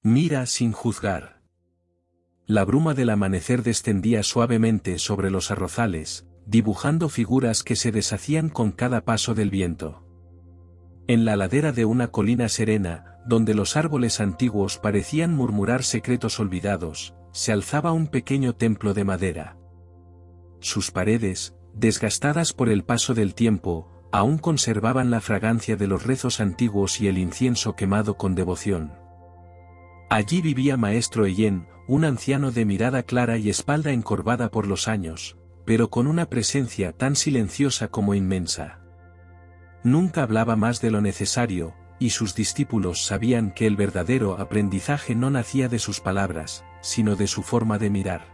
Mira sin juzgar. La bruma del amanecer descendía suavemente sobre los arrozales, dibujando figuras que se deshacían con cada paso del viento. En la ladera de una colina serena, donde los árboles antiguos parecían murmurar secretos olvidados, se alzaba un pequeño templo de madera. Sus paredes, desgastadas por el paso del tiempo, aún conservaban la fragancia de los rezos antiguos y el incienso quemado con devoción. Allí vivía Maestro Heyen, un anciano de mirada clara y espalda encorvada por los años, pero con una presencia tan silenciosa como inmensa. Nunca hablaba más de lo necesario, y sus discípulos sabían que el verdadero aprendizaje no nacía de sus palabras, sino de su forma de mirar.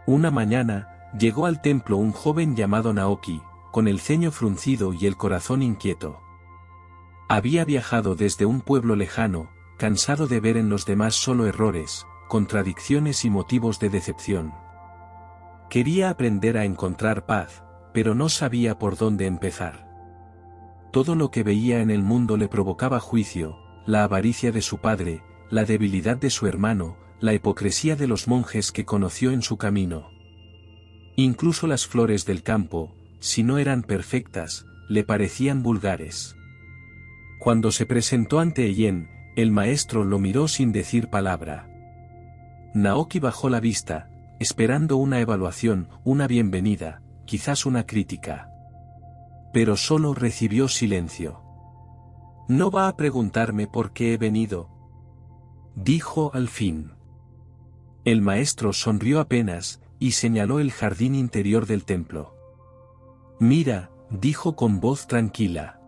Una mañana, llegó al templo un joven llamado Naoki, con el ceño fruncido y el corazón inquieto. Había viajado desde un pueblo lejano, cansado de ver en los demás solo errores, contradicciones y motivos de decepción. Quería aprender a encontrar paz, pero no sabía por dónde empezar. Todo lo que veía en el mundo le provocaba juicio, la avaricia de su padre, la debilidad de su hermano, la hipocresía de los monjes que conoció en su camino. Incluso las flores del campo, si no eran perfectas, le parecían vulgares. Cuando se presentó ante Heyen, el maestro lo miró sin decir palabra. Naoki bajó la vista, esperando una evaluación, una bienvenida, quizás una crítica. Pero solo recibió silencio. «¿No va a preguntarme por qué he venido?», dijo al fin. El maestro sonrió apenas, y señaló el jardín interior del templo. «Mira», dijo con voz tranquila.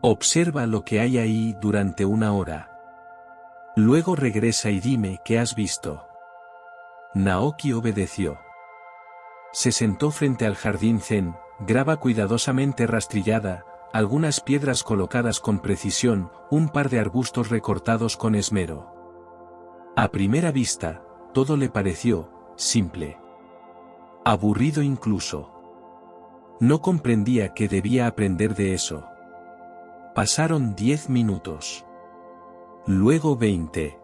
«Observa lo que hay ahí durante una hora. Luego regresa y dime qué has visto». Naoki obedeció. Se sentó frente al jardín zen, grava cuidadosamente rastrillada, algunas piedras colocadas con precisión, un par de arbustos recortados con esmero. A primera vista, todo le pareció simple. Aburrido incluso. No comprendía que debía aprender de eso. Pasaron 10 minutos. Luego 20.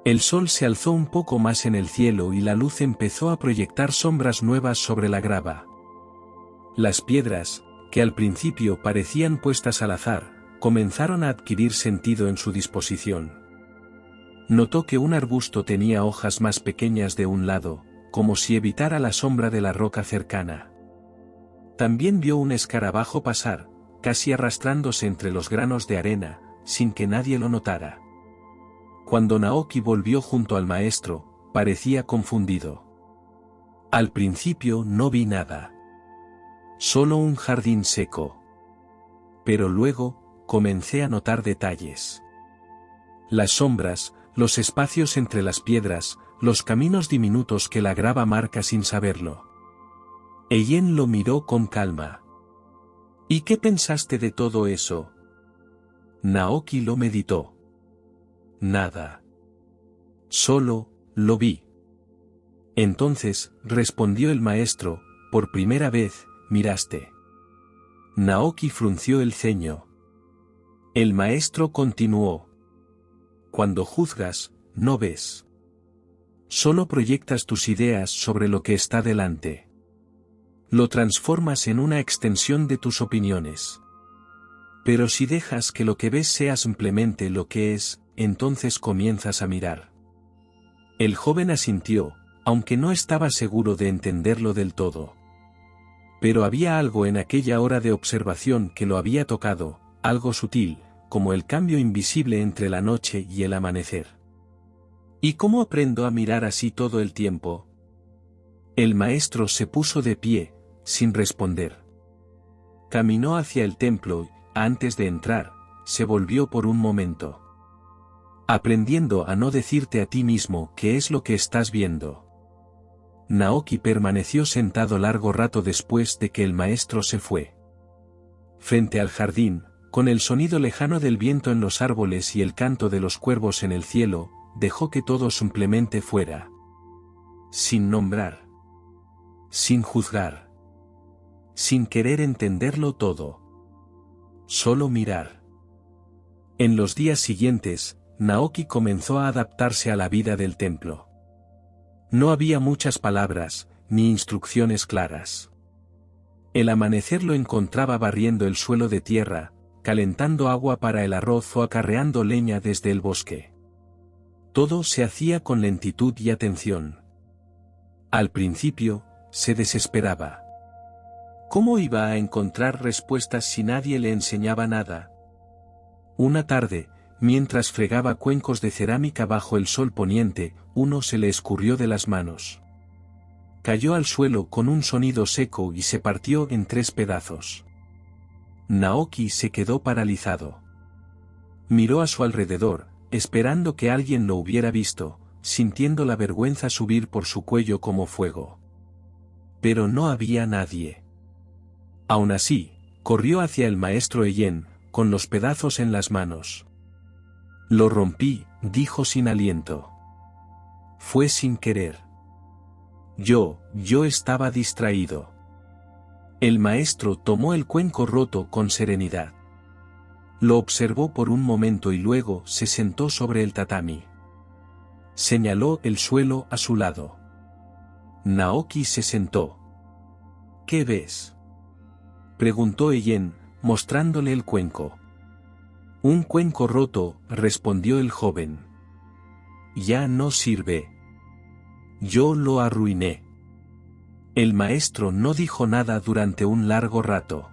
El sol se alzó un poco más en el cielo y la luz empezó a proyectar sombras nuevas sobre la grava. Las piedras, que al principio parecían puestas al azar, comenzaron a adquirir sentido en su disposición. Notó que un arbusto tenía hojas más pequeñas de un lado, como si evitara la sombra de la roca cercana. También vio un escarabajo pasar, casi arrastrándose entre los granos de arena, sin que nadie lo notara. Cuando Naoki volvió junto al maestro, parecía confundido. Al principio no vi nada. Solo un jardín seco. Pero luego, comencé a notar detalles. Las sombras, los espacios entre las piedras, los caminos diminutos que la grava marca sin saberlo. Heyen lo miró con calma. ¿Y qué pensaste de todo eso? Naoki lo meditó. Nada. Solo, lo vi. Entonces, respondió el maestro, por primera vez, miraste. Naoki frunció el ceño. El maestro continuó. Cuando juzgas, no ves. Solo proyectas tus ideas sobre lo que está delante. Lo transformas en una extensión de tus opiniones. Pero si dejas que lo que ves sea simplemente lo que es, entonces comienzas a mirar. El joven asintió, aunque no estaba seguro de entenderlo del todo. Pero había algo en aquella hora de observación que lo había tocado, algo sutil, como el cambio invisible entre la noche y el amanecer. ¿Y cómo aprendo a mirar así todo el tiempo? El maestro se puso de pie, sin responder. Caminó hacia el templo y, antes de entrar, se volvió por un momento. Aprendiendo a no decirte a ti mismo qué es lo que estás viendo. Naoki permaneció sentado largo rato después de que el maestro se fue. Frente al jardín, con el sonido lejano del viento en los árboles y el canto de los cuervos en el cielo, dejó que todo simplemente fuera. Sin nombrar. Sin juzgar. Sin querer entenderlo todo. Solo mirar. En los días siguientes, Naoki comenzó a adaptarse a la vida del templo. No había muchas palabras, ni instrucciones claras. El amanecer lo encontraba barriendo el suelo de tierra, calentando agua para el arroz o acarreando leña desde el bosque. Todo se hacía con lentitud y atención. Al principio, se desesperaba. ¿Cómo iba a encontrar respuestas si nadie le enseñaba nada? Una tarde, mientras fregaba cuencos de cerámica bajo el sol poniente, uno se le escurrió de las manos. Cayó al suelo con un sonido seco y se partió en 3 pedazos. Naoki se quedó paralizado. Miró a su alrededor, esperando que alguien lo hubiera visto, sintiendo la vergüenza subir por su cuello como fuego. Pero no había nadie. Aún así, corrió hacia el maestro Eien, con los pedazos en las manos. Lo rompí, dijo sin aliento. Fue sin querer. Yo estaba distraído. El maestro tomó el cuenco roto con serenidad. Lo observó por un momento y luego se sentó sobre el tatami. Señaló el suelo a su lado. Naoki se sentó. ¿Qué ves?, preguntó Eien, mostrándole el cuenco. Un cuenco roto, respondió el joven. Ya no sirve. Yo lo arruiné. El maestro no dijo nada durante un largo rato.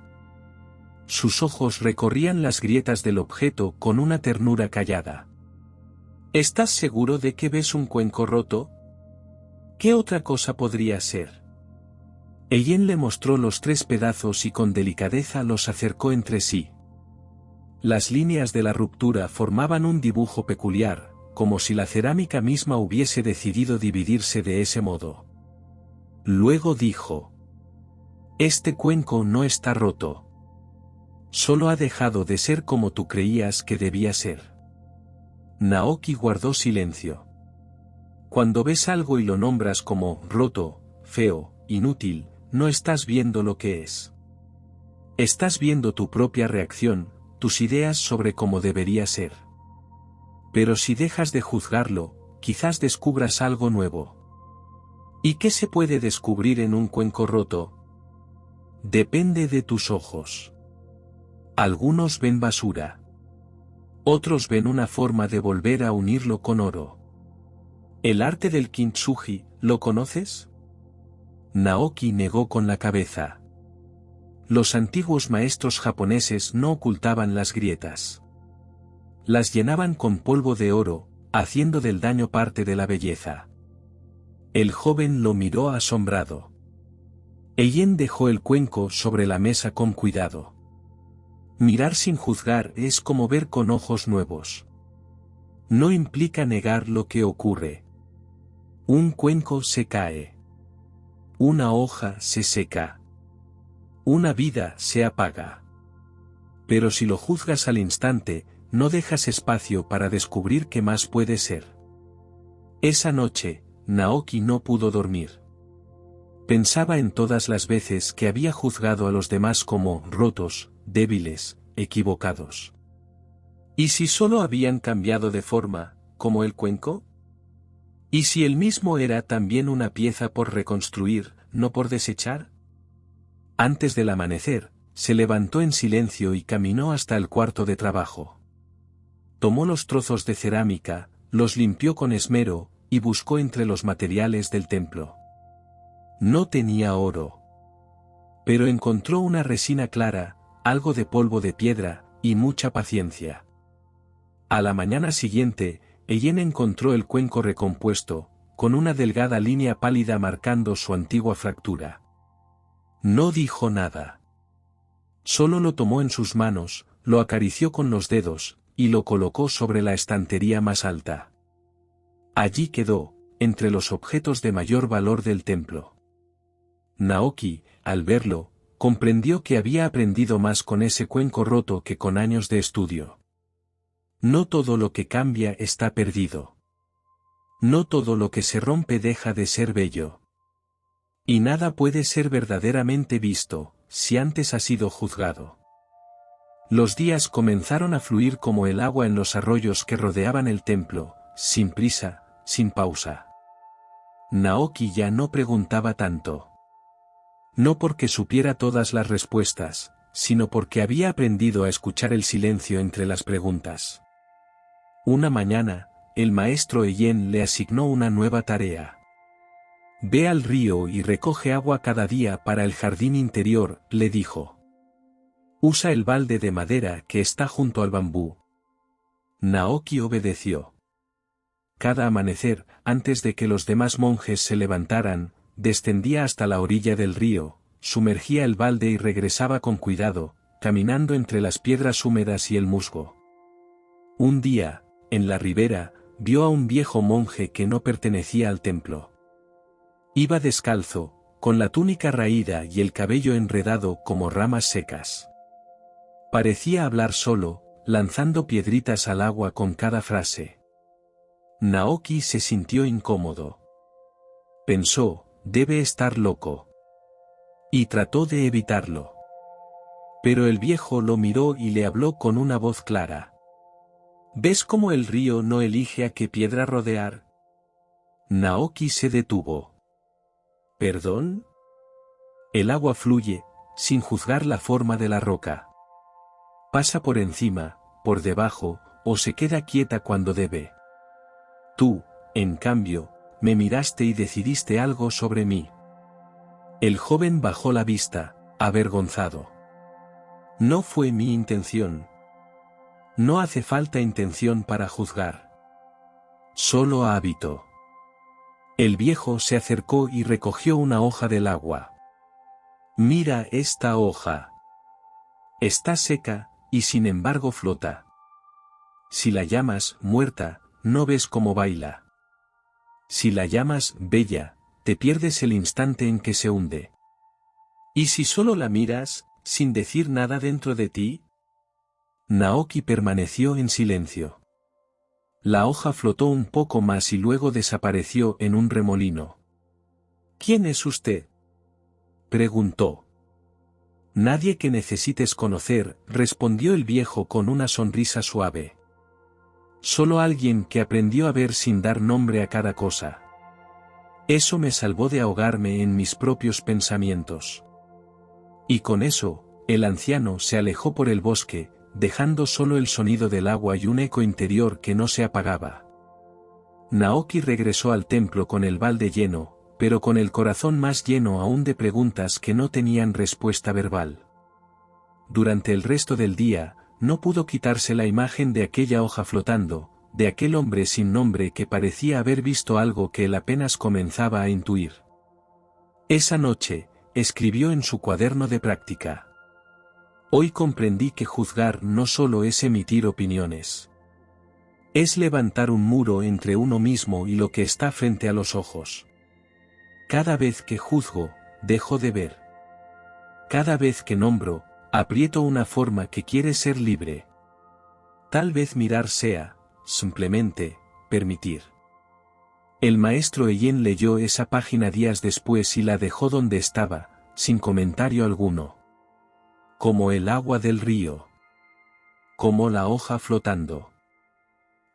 Sus ojos recorrían las grietas del objeto con una ternura callada. ¿Estás seguro de que ves un cuenco roto? ¿Qué otra cosa podría ser? Eien le mostró los 3 pedazos y con delicadeza los acercó entre sí. Las líneas de la ruptura formaban un dibujo peculiar, como si la cerámica misma hubiese decidido dividirse de ese modo. Luego dijo: este cuenco no está roto. Solo ha dejado de ser como tú creías que debía ser. Naoki guardó silencio. Cuando ves algo y lo nombras como roto, feo, inútil, no estás viendo lo que es. Estás viendo tu propia reacción, tus ideas sobre cómo debería ser. Pero si dejas de juzgarlo, quizás descubras algo nuevo. ¿Y qué se puede descubrir en un cuenco roto? Depende de tus ojos. Algunos ven basura. Otros ven una forma de volver a unirlo con oro. El arte del kintsugi, ¿lo conoces? Naoki negó con la cabeza. Los antiguos maestros japoneses no ocultaban las grietas. Las llenaban con polvo de oro, haciendo del daño parte de la belleza. El joven lo miró asombrado. Eien dejó el cuenco sobre la mesa con cuidado. Mirar sin juzgar es como ver con ojos nuevos. No implica negar lo que ocurre. Un cuenco se cae. Una hoja se seca. Una vida se apaga. Pero si lo juzgas al instante, no dejas espacio para descubrir qué más puede ser. Esa noche, Naoki no pudo dormir. Pensaba en todas las veces que había juzgado a los demás como rotos, débiles, equivocados. ¿Y si solo habían cambiado de forma, como el cuenco? ¿Y si él mismo era también una pieza por reconstruir, no por desechar? Antes del amanecer, se levantó en silencio y caminó hasta el cuarto de trabajo. Tomó los trozos de cerámica, los limpió con esmero, y buscó entre los materiales del templo. No tenía oro. Pero encontró una resina clara, algo de polvo de piedra, y mucha paciencia. A la mañana siguiente, Eien encontró el cuenco recompuesto, con una delgada línea pálida marcando su antigua fractura. No dijo nada. Solo lo tomó en sus manos, lo acarició con los dedos, y lo colocó sobre la estantería más alta. Allí quedó, entre los objetos de mayor valor del templo. Naoki, al verlo, comprendió que había aprendido más con ese cuenco roto que con años de estudio. No todo lo que cambia está perdido. No todo lo que se rompe deja de ser bello. Y nada puede ser verdaderamente visto, si antes ha sido juzgado. Los días comenzaron a fluir como el agua en los arroyos que rodeaban el templo, sin prisa, sin pausa. Naoki ya no preguntaba tanto. No porque supiera todas las respuestas, sino porque había aprendido a escuchar el silencio entre las preguntas. Una mañana, el maestro Eien le asignó una nueva tarea. Ve al río y recoge agua cada día para el jardín interior, le dijo. Usa el balde de madera que está junto al bambú. Naoki obedeció. Cada amanecer, antes de que los demás monjes se levantaran, descendía hasta la orilla del río, sumergía el balde y regresaba con cuidado, caminando entre las piedras húmedas y el musgo. Un día, en la ribera, vio a un viejo monje que no pertenecía al templo. Iba descalzo, con la túnica raída y el cabello enredado como ramas secas. Parecía hablar solo, lanzando piedritas al agua con cada frase. Naoki se sintió incómodo. Pensó, debe estar loco. Y trató de evitarlo. Pero el viejo lo miró y le habló con una voz clara. ¿Ves cómo el río no elige a qué piedra rodear? Naoki se detuvo. ¿Perdón? El agua fluye, sin juzgar la forma de la roca. Pasa por encima, por debajo, o se queda quieta cuando debe. Tú, en cambio, me miraste y decidiste algo sobre mí. El joven bajó la vista, avergonzado. No fue mi intención. No hace falta intención para juzgar. Solo hábito. El viejo se acercó y recogió una hoja del agua. Mira esta hoja. Está seca, y sin embargo flota. Si la llamas muerta, no ves cómo baila. Si la llamas bella, te pierdes el instante en que se hunde. ¿Y si solo la miras, sin decir nada dentro de ti? Naoki permaneció en silencio. La hoja flotó un poco más y luego desapareció en un remolino. ¿Quién es usted?, preguntó. Nadie que necesites conocer, respondió el viejo con una sonrisa suave. Solo alguien que aprendió a ver sin dar nombre a cada cosa. Eso me salvó de ahogarme en mis propios pensamientos. Y con eso, el anciano se alejó por el bosque, dejando solo el sonido del agua y un eco interior que no se apagaba. Naoki regresó al templo con el balde lleno, pero con el corazón más lleno aún de preguntas que no tenían respuesta verbal. Durante el resto del día, no pudo quitarse la imagen de aquella hoja flotando, de aquel hombre sin nombre que parecía haber visto algo que él apenas comenzaba a intuir. Esa noche, escribió en su cuaderno de práctica. Hoy comprendí que juzgar no solo es emitir opiniones. Es levantar un muro entre uno mismo y lo que está frente a los ojos. Cada vez que juzgo, dejo de ver. Cada vez que nombro, aprieto una forma que quiere ser libre. Tal vez mirar sea, simplemente, permitir. El maestro Eien leyó esa página días después y la dejó donde estaba, sin comentario alguno. Como el agua del río. Como la hoja flotando.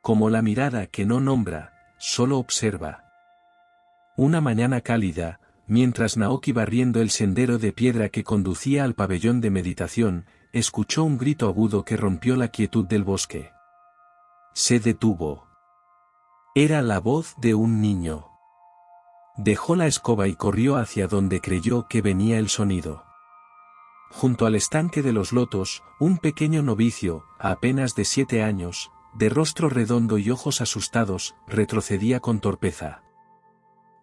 Como la mirada que no nombra, solo observa. Una mañana cálida, mientras Naoki barriendo el sendero de piedra que conducía al pabellón de meditación, escuchó un grito agudo que rompió la quietud del bosque. Se detuvo. Era la voz de un niño. Dejó la escoba y corrió hacia donde creyó que venía el sonido. Junto al estanque de los lotos, un pequeño novicio, apenas de 7 años, de rostro redondo y ojos asustados, retrocedía con torpeza.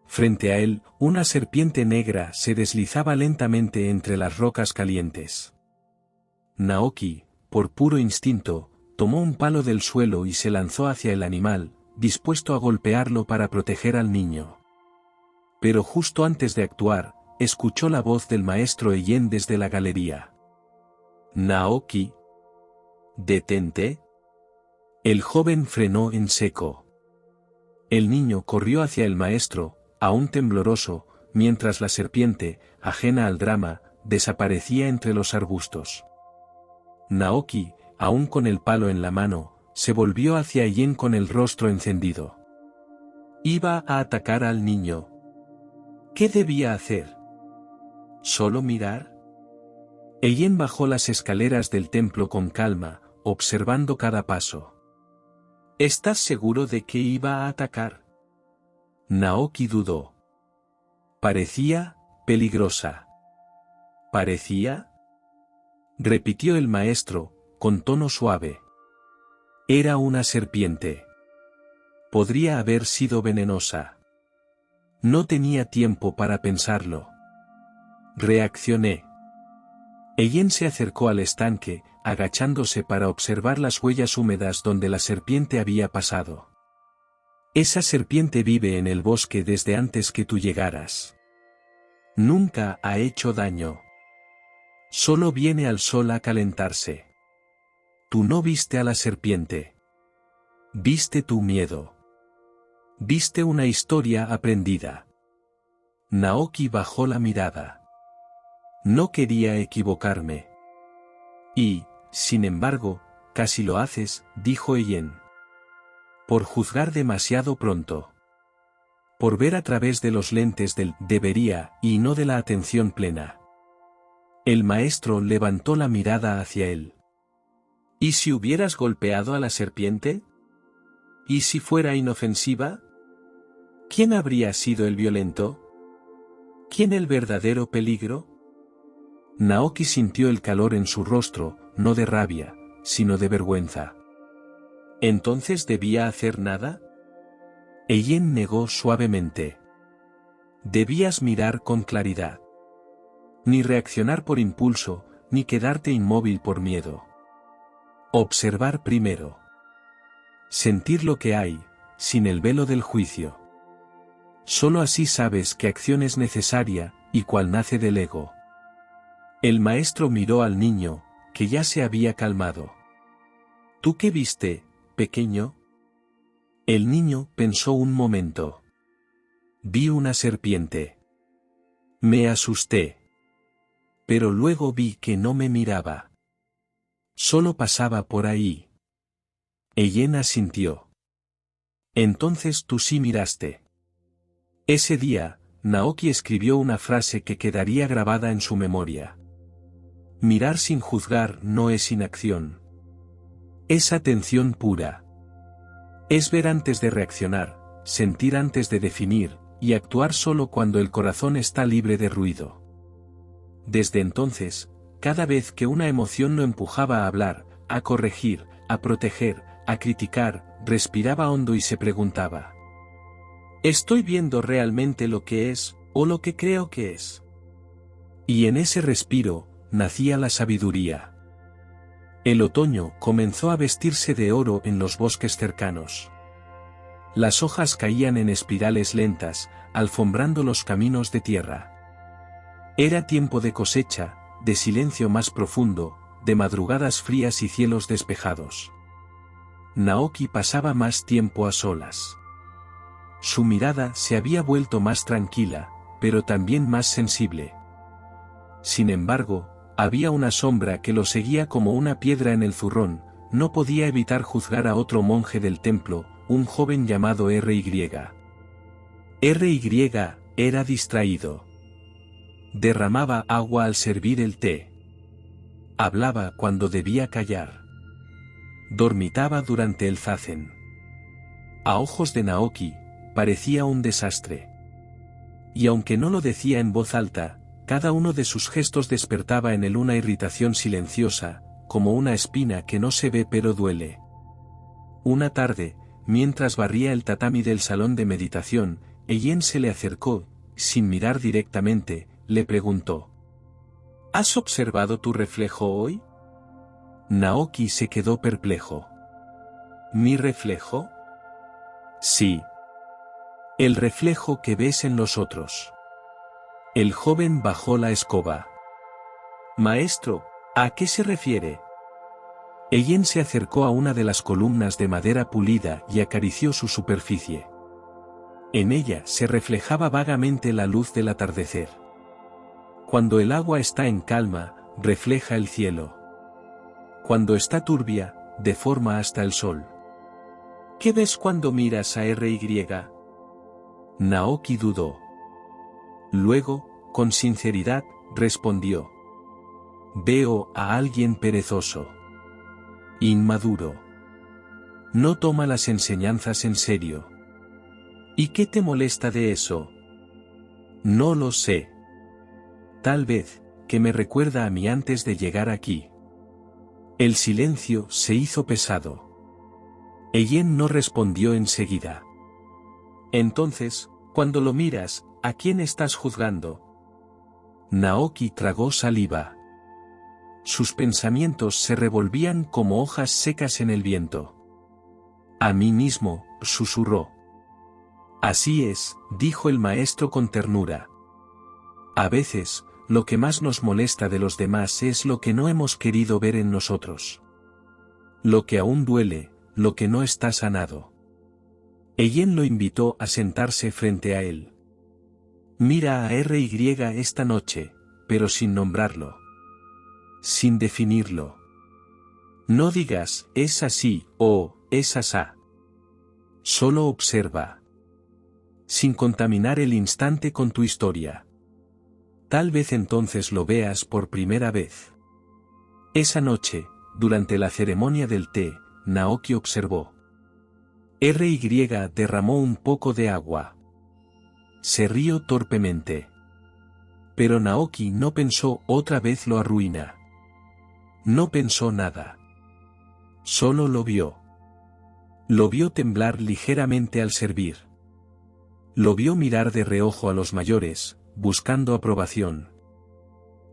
Frente a él, una serpiente negra se deslizaba lentamente entre las rocas calientes. Naoki, por puro instinto, tomó un palo del suelo y se lanzó hacia el animal, dispuesto a golpearlo para proteger al niño. Pero justo antes de actuar, escuchó la voz del maestro Eien desde la galería. Naoki. ¿Detente? El joven frenó en seco. El niño corrió hacia el maestro, aún tembloroso, mientras la serpiente, ajena al drama, desaparecía entre los arbustos. Naoki, aún con el palo en la mano, se volvió hacia Eien con el rostro encendido. Iba a atacar al niño. ¿Qué debía hacer? ¿Solo mirar? Eien bajó las escaleras del templo con calma, observando cada paso. ¿Estás seguro de que iba a atacar? Naoki dudó. Parecía peligrosa. ¿Parecía? Repitió el maestro, con tono suave. Era una serpiente. Podría haber sido venenosa. No tenía tiempo para pensarlo. Reaccioné. Eien se acercó al estanque, agachándose para observar las huellas húmedas donde la serpiente había pasado. Esa serpiente vive en el bosque desde antes que tú llegaras. Nunca ha hecho daño. Solo viene al sol a calentarse. Tú no viste a la serpiente. Viste tu miedo. Viste una historia aprendida. Naoki bajó la mirada. No quería equivocarme. Y, sin embargo, casi lo haces, dijo Eien. Por juzgar demasiado pronto. Por ver a través de los lentes del debería y no de la atención plena. El maestro levantó la mirada hacia él. ¿Y si hubieras golpeado a la serpiente? ¿Y si fuera inofensiva? ¿Quién habría sido el violento? ¿Quién el verdadero peligro? Naoki sintió el calor en su rostro, no de rabia, sino de vergüenza. ¿Entonces debía hacer nada? Eien negó suavemente. Debías mirar con claridad. Ni reaccionar por impulso, ni quedarte inmóvil por miedo. Observar primero. Sentir lo que hay, sin el velo del juicio. Solo así sabes qué acción es necesaria, y cuál nace del ego. El maestro miró al niño, que ya se había calmado. ¿Tú qué viste, pequeño? El niño pensó un momento. Vi una serpiente. Me asusté. Pero luego vi que no me miraba. Solo pasaba por ahí. Eien asintió. Entonces tú sí miraste. Ese día, Naoki escribió una frase que quedaría grabada en su memoria. Mirar sin juzgar no es inacción. Es atención pura. Es ver antes de reaccionar, sentir antes de definir, y actuar solo cuando el corazón está libre de ruido. Desde entonces, cada vez que una emoción lo empujaba a hablar, a corregir, a proteger, a criticar, respiraba hondo y se preguntaba: ¿estoy viendo realmente lo que es, o lo que creo que es? Y en ese respiro, nacía la sabiduría. El otoño comenzó a vestirse de oro en los bosques cercanos. Las hojas caían en espirales lentas, alfombrando los caminos de tierra. Era tiempo de cosecha, de silencio más profundo, de madrugadas frías y cielos despejados. Naoki pasaba más tiempo a solas. Su mirada se había vuelto más tranquila, pero también más sensible. Sin embargo, había una sombra que lo seguía como una piedra en el zurrón. No podía evitar juzgar a otro monje del templo, un joven llamado R.Y. R.Y. era distraído. Derramaba agua al servir el té. Hablaba cuando debía callar. Dormitaba durante el zazen. A ojos de Naoki, parecía un desastre. Y aunque no lo decía en voz alta, cada uno de sus gestos despertaba en él una irritación silenciosa, como una espina que no se ve pero duele. Una tarde, mientras barría el tatami del salón de meditación, Eien se le acercó, sin mirar directamente, le preguntó: ¿has observado tu reflejo hoy? Naoki se quedó perplejo. ¿Mi reflejo? Sí. El reflejo que ves en los otros. El joven bajó la escoba. Maestro, ¿a qué se refiere? Eien se acercó a una de las columnas de madera pulida y acarició su superficie. En ella se reflejaba vagamente la luz del atardecer. Cuando el agua está en calma, refleja el cielo. Cuando está turbia, deforma hasta el sol. ¿Qué ves cuando miras a RY? Naoki dudó. Luego, con sinceridad, respondió. Veo a alguien perezoso. Inmaduro. No toma las enseñanzas en serio. ¿Y qué te molesta de eso? No lo sé. Tal vez, que me recuerda a mí antes de llegar aquí. El silencio se hizo pesado. Ellen no respondió enseguida. Entonces, cuando lo miras, ¿a quién estás juzgando? Naoki tragó saliva. Sus pensamientos se revolvían como hojas secas en el viento. A mí mismo, susurró. Así es, dijo el maestro con ternura. A veces, lo que más nos molesta de los demás es lo que no hemos querido ver en nosotros. Lo que aún duele, lo que no está sanado. Ellen lo invitó a sentarse frente a él. Mira a RY esta noche, pero sin nombrarlo. Sin definirlo. No digas, es así, o, es asá. Solo observa. Sin contaminar el instante con tu historia. Tal vez entonces lo veas por primera vez. Esa noche, durante la ceremonia del té, Naoki observó. RY derramó un poco de agua. Se rió torpemente. Pero Naoki no pensó otra vez lo arruina. No pensó nada. Solo lo vio. Lo vio temblar ligeramente al servir. Lo vio mirar de reojo a los mayores, buscando aprobación.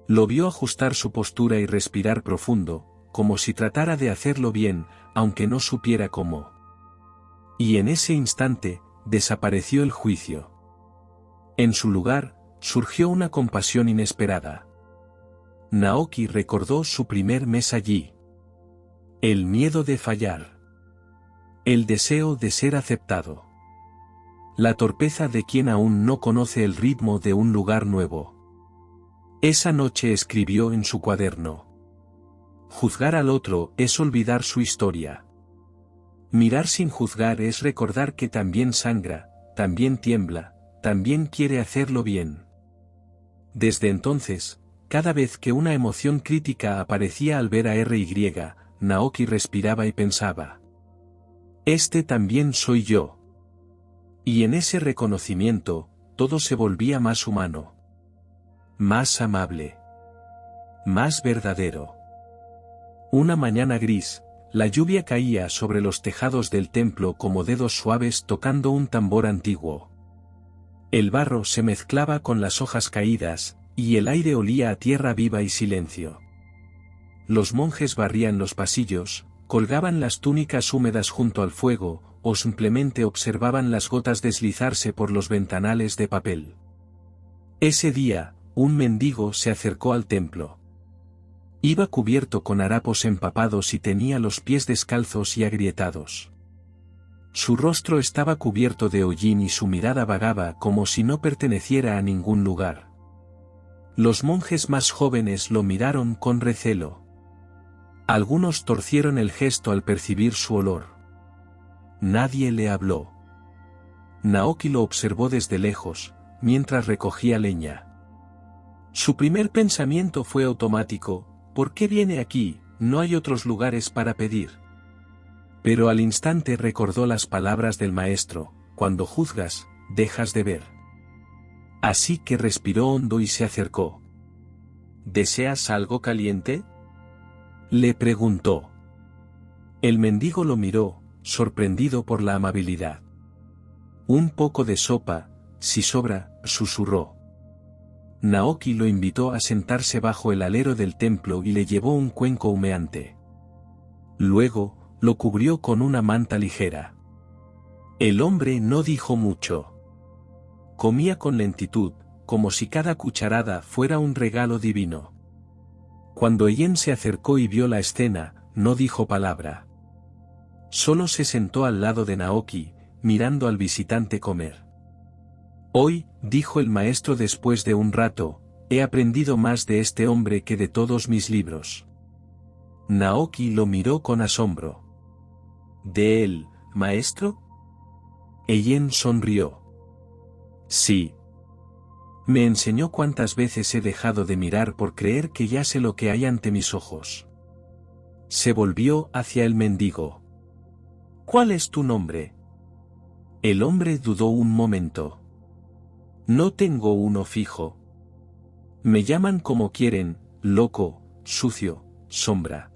Lo vio ajustar su postura y respirar profundo, como si tratara de hacerlo bien, aunque no supiera cómo. Y en ese instante, desapareció el juicio. En su lugar, surgió una compasión inesperada. Naoki recordó su primer mes allí. El miedo de fallar. El deseo de ser aceptado. La torpeza de quien aún no conoce el ritmo de un lugar nuevo. Esa noche escribió en su cuaderno. Juzgar al otro es olvidar su historia. Mirar sin juzgar es recordar que también sangra, también tiembla, también quiere hacerlo bien. Desde entonces, cada vez que una emoción crítica aparecía al ver a RY, Naoki respiraba y pensaba. Este también soy yo. Y en ese reconocimiento, todo se volvía más humano. Más amable. Más verdadero. Una mañana gris, la lluvia caía sobre los tejados del templo como dedos suaves tocando un tambor antiguo. El barro se mezclaba con las hojas caídas, y el aire olía a tierra viva y silencio. Los monjes barrían los pasillos, colgaban las túnicas húmedas junto al fuego, o simplemente observaban las gotas deslizarse por los ventanales de papel. Ese día, un mendigo se acercó al templo. Iba cubierto con harapos empapados y tenía los pies descalzos y agrietados. Su rostro estaba cubierto de hollín y su mirada vagaba como si no perteneciera a ningún lugar. Los monjes más jóvenes lo miraron con recelo. Algunos torcieron el gesto al percibir su olor. Nadie le habló. Naoki lo observó desde lejos, mientras recogía leña. Su primer pensamiento fue automático, ¿por qué viene aquí? No hay otros lugares para pedir. Pero al instante recordó las palabras del maestro, cuando juzgas, dejas de ver. Así que respiró hondo y se acercó. ¿Deseas algo caliente? Le preguntó. El mendigo lo miró, sorprendido por la amabilidad. Un poco de sopa, si sobra, susurró. Naoki lo invitó a sentarse bajo el alero del templo y le llevó un cuenco humeante. Luego, lo cubrió con una manta ligera. El hombre no dijo mucho. Comía con lentitud, como si cada cucharada fuera un regalo divino. Cuando Ellen se acercó y vio la escena, no dijo palabra. Solo se sentó al lado de Naoki, mirando al visitante comer. Hoy, dijo el maestro después de un rato, he aprendido más de este hombre que de todos mis libros. Naoki lo miró con asombro. ¿De él, maestro? Eien sonrió. Sí. Me enseñó cuántas veces he dejado de mirar por creer que ya sé lo que hay ante mis ojos. Se volvió hacia el mendigo. ¿Cuál es tu nombre? El hombre dudó un momento. No tengo uno fijo. Me llaman como quieren, loco, sucio, sombra.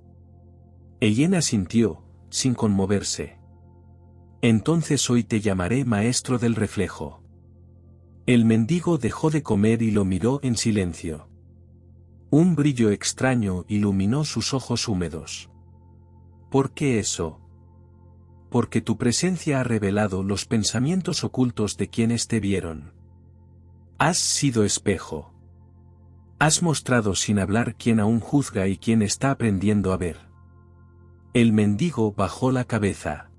Eien asintió, sin conmoverse. Entonces hoy te llamaré maestro del reflejo. El mendigo dejó de comer y lo miró en silencio. Un brillo extraño iluminó sus ojos húmedos. ¿Por qué eso? Porque tu presencia ha revelado los pensamientos ocultos de quienes te vieron. Has sido espejo. Has mostrado sin hablar quién aún juzga y quién está aprendiendo a ver. El mendigo bajó la cabeza.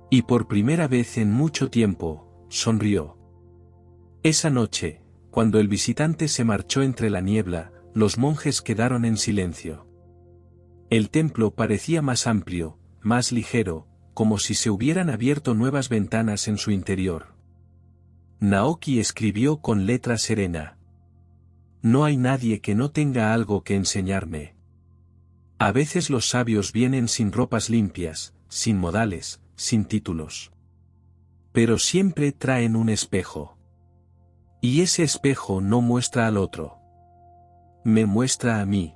Y por primera vez en mucho tiempo, sonrió. Esa noche, cuando el visitante se marchó entre la niebla, los monjes quedaron en silencio. El templo parecía más amplio, más ligero, como si se hubieran abierto nuevas ventanas en su interior. Naoki escribió con letra serena. No hay nadie que no tenga algo que enseñarme. A veces los sabios vienen sin ropas limpias, sin modales, sin títulos. Pero siempre traen un espejo. Y ese espejo no muestra al otro. Me muestra a mí.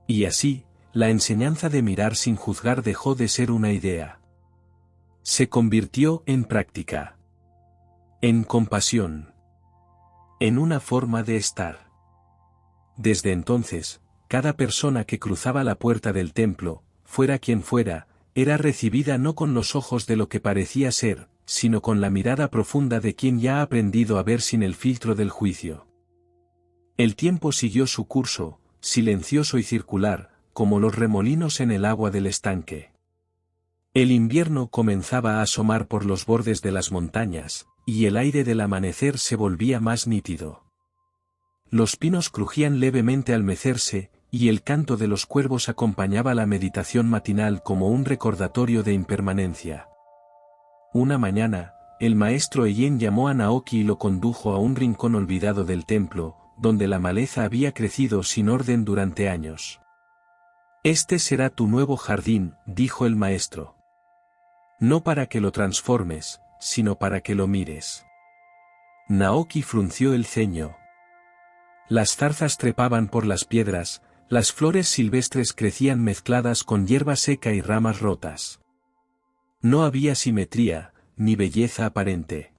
Y así, la enseñanza de mirar sin juzgar dejó de ser una idea. Se convirtió en práctica. En compasión. En una forma de estar. Desde entonces, cada persona que cruzaba la puerta del templo, fuera quien fuera, era recibida no con los ojos de lo que parecía ser, sino con la mirada profunda de quien ya ha aprendido a ver sin el filtro del juicio. El tiempo siguió su curso, silencioso y circular, como los remolinos en el agua del estanque. El invierno comenzaba a asomar por los bordes de las montañas, y el aire del amanecer se volvía más nítido. Los pinos crujían levemente al mecerse, y el canto de los cuervos acompañaba la meditación matinal como un recordatorio de impermanencia. Una mañana, el maestro Eien llamó a Naoki y lo condujo a un rincón olvidado del templo, donde la maleza había crecido sin orden durante años. Este será tu nuevo jardín, dijo el maestro. No para que lo transformes, sino para que lo mires. Naoki frunció el ceño. Las zarzas trepaban por las piedras, las flores silvestres crecían mezcladas con hierba seca y ramas rotas. No había simetría, ni belleza aparente.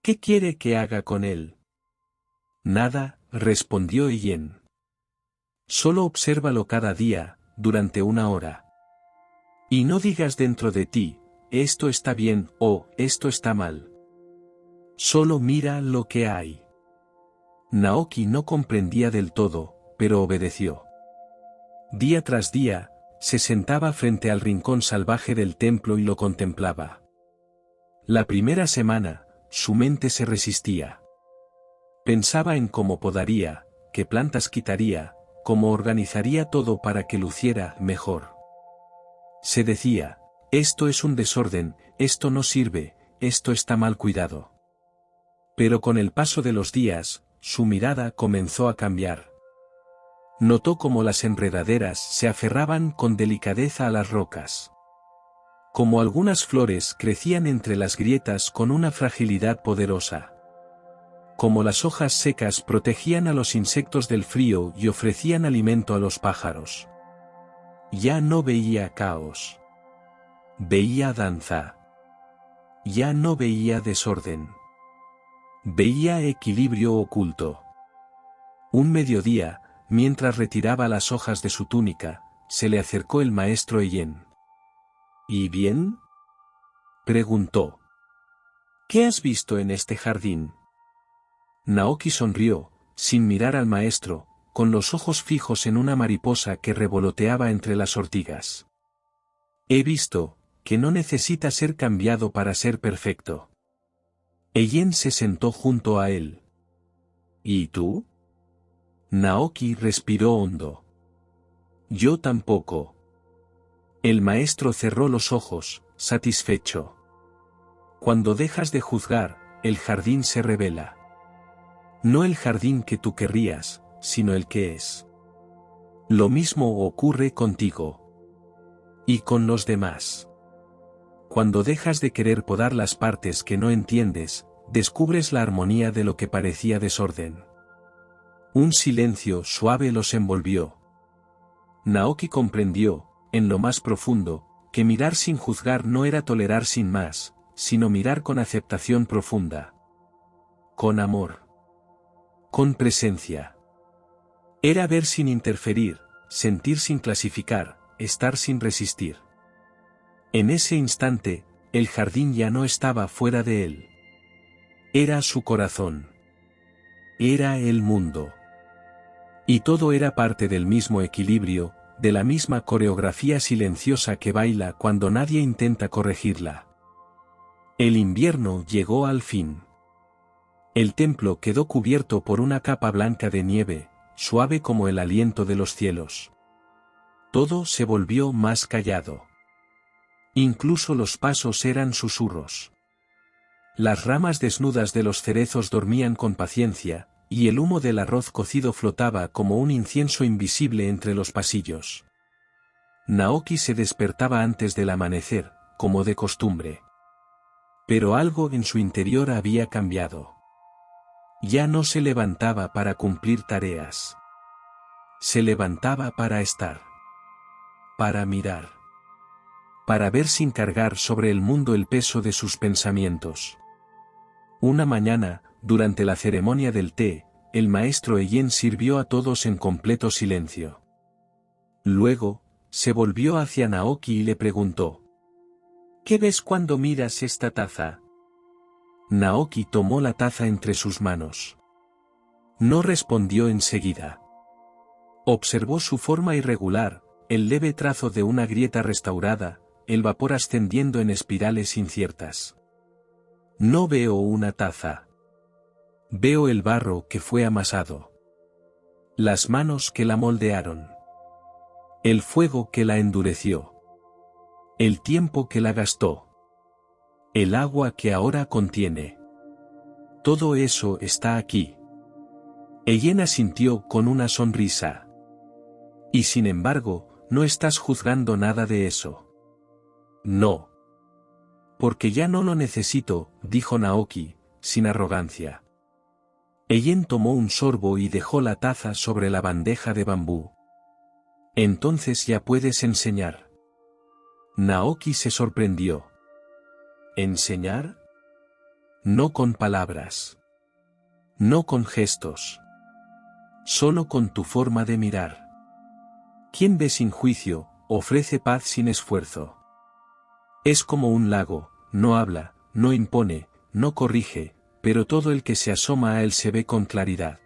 ¿Qué quiere que haga con él? Nada, respondió Eien. Solo obsérvalo cada día, durante 1 hora. Y no digas dentro de ti, esto está bien o esto está mal. Solo mira lo que hay. Naoki no comprendía del todo, pero obedeció. Día tras día, se sentaba frente al rincón salvaje del templo y lo contemplaba. La primera semana, su mente se resistía. Pensaba en cómo podaría, qué plantas quitaría, cómo organizaría todo para que luciera mejor. Se decía, esto es un desorden, esto no sirve, esto está mal cuidado. Pero con el paso de los días, su mirada comenzó a cambiar. Notó cómo las enredaderas se aferraban con delicadeza a las rocas. Como algunas flores crecían entre las grietas con una fragilidad poderosa. Como las hojas secas protegían a los insectos del frío y ofrecían alimento a los pájaros. Ya no veía caos. Veía danza. Ya no veía desorden. Veía equilibrio oculto. Un mediodía, mientras retiraba las hojas de su túnica, se le acercó el maestro Eien. ¿Y bien? Preguntó. ¿Qué has visto en este jardín? Naoki sonrió, sin mirar al maestro, con los ojos fijos en una mariposa que revoloteaba entre las ortigas. He visto, que no necesita ser cambiado para ser perfecto. Eien se sentó junto a él. ¿Y tú? Naoki respiró hondo. Yo tampoco. El maestro cerró los ojos, satisfecho. Cuando dejas de juzgar, el jardín se revela. No el jardín que tú querrías, sino el que es. Lo mismo ocurre contigo. Y con los demás. Cuando dejas de querer podar las partes que no entiendes, descubres la armonía de lo que parecía desorden. Un silencio suave los envolvió. Naoki comprendió, en lo más profundo, que mirar sin juzgar no era tolerar sin más, sino mirar con aceptación profunda. Con amor. Con presencia. Era ver sin interferir, sentir sin clasificar, estar sin resistir. En ese instante, el jardín ya no estaba fuera de él. Era su corazón. Era el mundo. Y todo era parte del mismo equilibrio, de la misma coreografía silenciosa que baila cuando nadie intenta corregirla. El invierno llegó al fin. El templo quedó cubierto por una capa blanca de nieve, suave como el aliento de los cielos. Todo se volvió más callado. Incluso los pasos eran susurros. Las ramas desnudas de los cerezos dormían con paciencia, y el humo del arroz cocido flotaba como un incienso invisible entre los pasillos. Naoki se despertaba antes del amanecer, como de costumbre. Pero algo en su interior había cambiado. Ya no se levantaba para cumplir tareas. Se levantaba para estar. Para mirar. Para ver sin cargar sobre el mundo el peso de sus pensamientos. Una mañana, durante la ceremonia del té, el maestro Eien sirvió a todos en completo silencio. Luego, se volvió hacia Naoki y le preguntó: ¿Qué ves cuando miras esta taza? Naoki tomó la taza entre sus manos. No respondió enseguida. Observó su forma irregular, el leve trazo de una grieta restaurada, el vapor ascendiendo en espirales inciertas. No veo una taza. Veo el barro que fue amasado. Las manos que la moldearon. El fuego que la endureció. El tiempo que la gastó. El agua que ahora contiene. Todo eso está aquí. Eien asintió con una sonrisa. Y sin embargo, no estás juzgando nada de eso. No. Porque ya no lo necesito, dijo Naoki, sin arrogancia. Eien tomó un sorbo y dejó la taza sobre la bandeja de bambú. Entonces ya puedes enseñar. Naoki se sorprendió. ¿Enseñar? No con palabras. No con gestos. Solo con tu forma de mirar. Quien ve sin juicio, ofrece paz sin esfuerzo. Es como un lago, no habla, no impone, no corrige, pero todo el que se asoma a él se ve con claridad.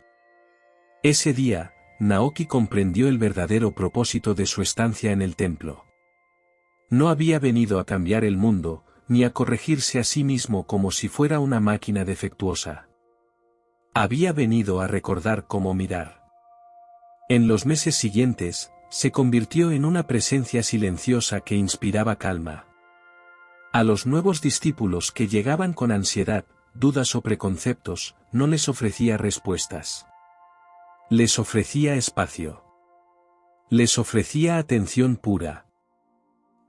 Ese día, Naoki comprendió el verdadero propósito de su estancia en el templo. No había venido a cambiar el mundo, ni a corregirse a sí mismo como si fuera una máquina defectuosa. Había venido a recordar cómo mirar. En los meses siguientes, se convirtió en una presencia silenciosa que inspiraba calma. A los nuevos discípulos que llegaban con ansiedad, dudas o preconceptos, no les ofrecía respuestas. Les ofrecía espacio. Les ofrecía atención pura.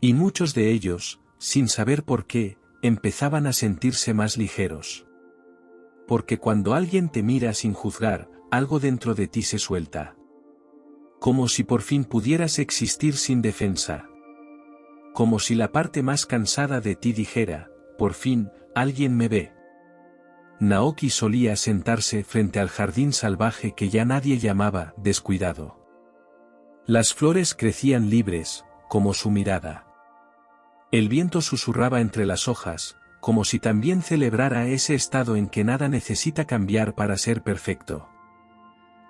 Y muchos de ellos, sin saber por qué, empezaban a sentirse más ligeros. Porque cuando alguien te mira sin juzgar, algo dentro de ti se suelta. Como si por fin pudieras existir sin defensa. Como si la parte más cansada de ti dijera: por fin, alguien me ve. Naoki solía sentarse frente al jardín salvaje que ya nadie llamaba descuidado. Las flores crecían libres, como su mirada. El viento susurraba entre las hojas, como si también celebrara ese estado en que nada necesita cambiar para ser perfecto.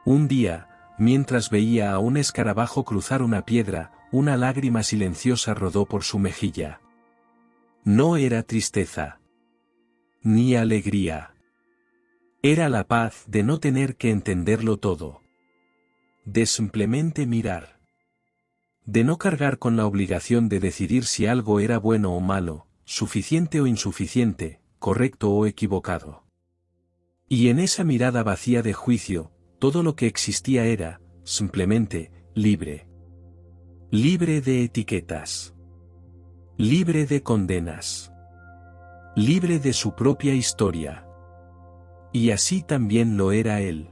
Un día, mientras veía a un escarabajo cruzar una piedra, una lágrima silenciosa rodó por su mejilla. No era tristeza. Ni alegría. Era la paz de no tener que entenderlo todo. De simplemente mirar. de no cargar con la obligación de decidir si algo era bueno o malo, suficiente o insuficiente, correcto o equivocado. Y en esa mirada vacía de juicio, todo lo que existía era, simplemente, libre. Libre de etiquetas. Libre de condenas. Libre de su propia historia. Y así también lo era él.